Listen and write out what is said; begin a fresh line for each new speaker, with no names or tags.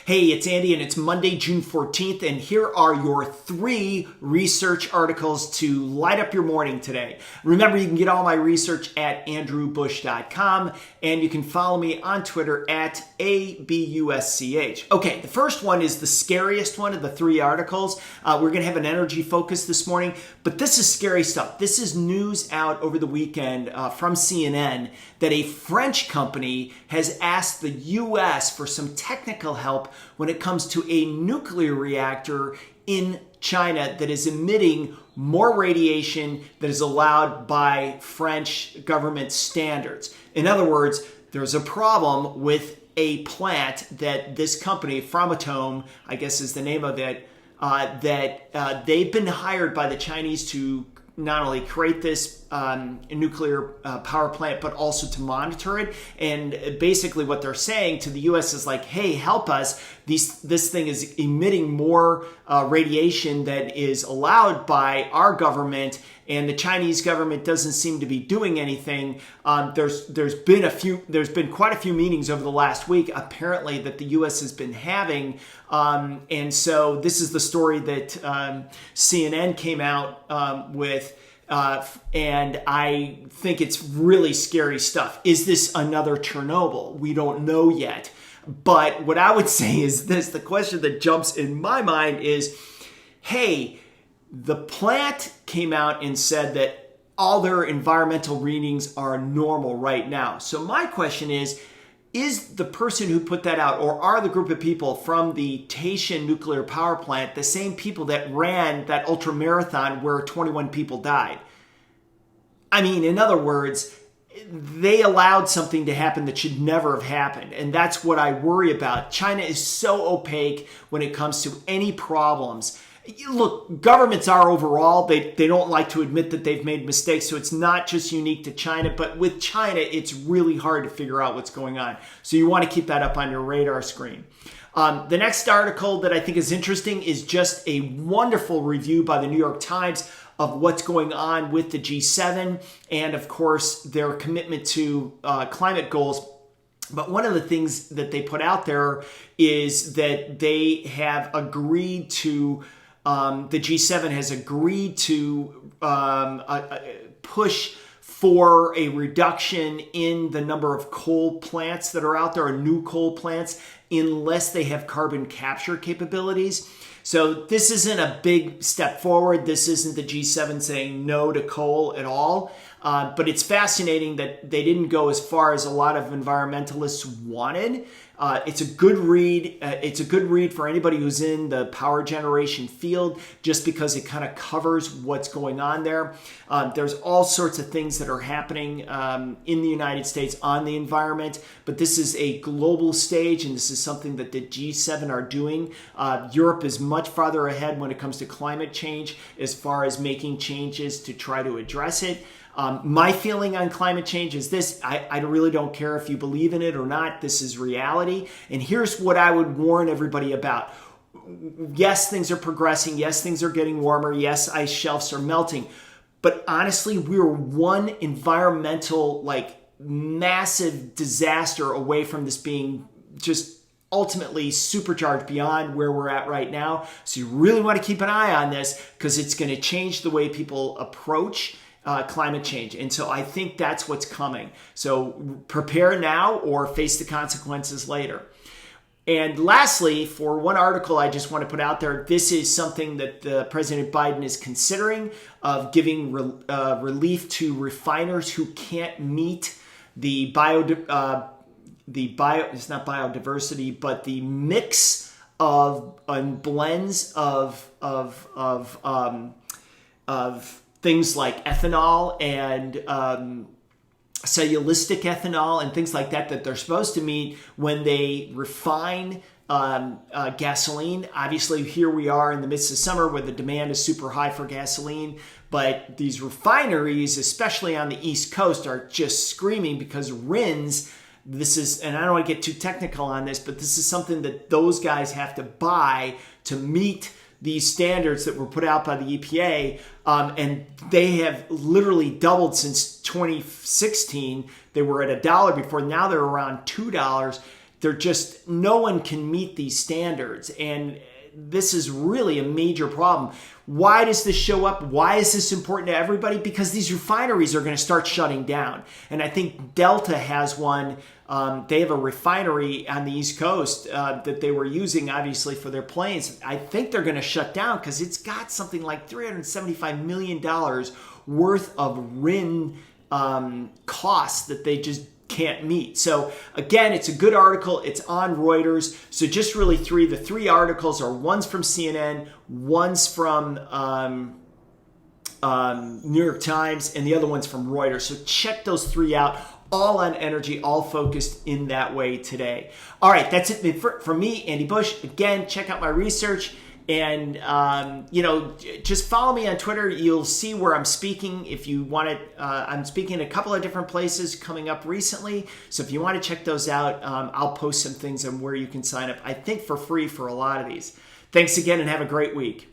Hey, it's Andy and it's Monday, June 14th, and here are your 3 research articles to light up your morning today. Remember, you can get all my research at andrewbush.com, and you can follow me on Twitter at ABUSCH. Okay, the first one is the scariest one of the 3 articles. We're going to have an energy focus this morning, but this is scary stuff. This is news out over the weekend from CNN that a French company has asked the U.S. for some technical help when it comes to a nuclear reactor in China that is emitting more radiation that is allowed by French government standards. In other words, there's a problem with a plant that this company, Framatome, I guess is the name of it, that they've been hired by the Chinese to not only create this nuclear power plant, but also to monitor it. And basically what they're saying to the U.S. is like, hey, help us. This thing is emitting more radiation that is allowed by our government, and the Chinese government doesn't seem to be doing anything. There's been quite a few meetings over the last week, apparently, that the U.S. has been having. And so this is the story that CNN came out with. And I think it's really scary stuff. Is this another Chernobyl? We don't know yet. But what I would say is this, the question that jumps in my mind is, hey, the plant came out and said that all their environmental readings are normal right now. So my question is the person who put that out, or are the group of people from the Taishan nuclear power plant the same people that ran that ultra marathon where 21 people died? I mean, in other words, they allowed something to happen that should never have happened. And that's what I worry about. China is so opaque when it comes to any problems. Look, governments are overall, they don't like to admit that they've made mistakes, so it's not just unique to China, but with China, it's really hard to figure out what's going on. So you want to keep that up on your radar screen. The next article that I think is interesting is just a wonderful review by the New York Times of what's going on with the G7 and, of course, their commitment to climate goals. But one of the things that they put out there is that they have agreed to the G7 has agreed to push for a reduction in the number of coal plants that are out there, or new coal plants, unless they have carbon capture capabilities. So this isn't a big step forward. This isn't the G7 saying no to coal at all. But it's fascinating that they didn't go as far as a lot of environmentalists wanted. It's a good read. It's a good read for anybody who's in the power generation field, just because it kind of covers what's going on there. There's all sorts of things that are happening in the United States on the environment, but this is a global stage, and this is something that the G7 are doing. Europe is much farther ahead when it comes to climate change as far as making changes to try to address it. My feeling on climate change is this: I really don't care if you believe in it or not. This is reality. And here's what I would warn everybody about. Yes, things are progressing. Yes, things are getting warmer. Yes, ice shelves are melting. But honestly, we're one environmental, massive disaster away from this being just ultimately supercharged beyond where we're at right now. So you really want to keep an eye on this, because it's going to change the way people approach climate change. And so I think that's what's coming. So prepare now or face the consequences later. And lastly, for one article I just want to put out there, this is something that President Biden is considering, of giving relief to refiners who can't meet the it's not biodiversity, but the mix of blends of things like ethanol and cellulosic ethanol and things like that they're supposed to meet when they refine gasoline. Obviously, here we are in the midst of summer where the demand is super high for gasoline, but these refineries, especially on the East Coast, are just screaming because RINS, this is, and I don't want to get too technical on this, but this is something that those guys have to buy to meet these standards that were put out by the EPA, and they have literally doubled since 2016. They were at $1 before. Now they're around $2. no one can meet these standards. And this is really a major problem. Why does this show up? Why is this important to everybody? Because these refineries are going to start shutting down. And I think Delta has one. They have a refinery on the East Coast that they were using, obviously, for their planes. I think they're going to shut down because it's got something like $375 million worth of RIN costs that they just can't meet. So again, it's a good article. It's on Reuters. So just really the three articles are one's from CNN, one's from New York Times, and the other one's from Reuters. So check those three out. All on energy, all focused in that way today. All right, that's it for me, Andy Bush. Again, check out my research. And, just follow me on Twitter. You'll see where I'm speaking. If you want it, I'm speaking in a couple of different places coming up recently. So if you want to check those out, I'll post some things on where you can sign up, I think for free for a lot of these. Thanks again and have a great week.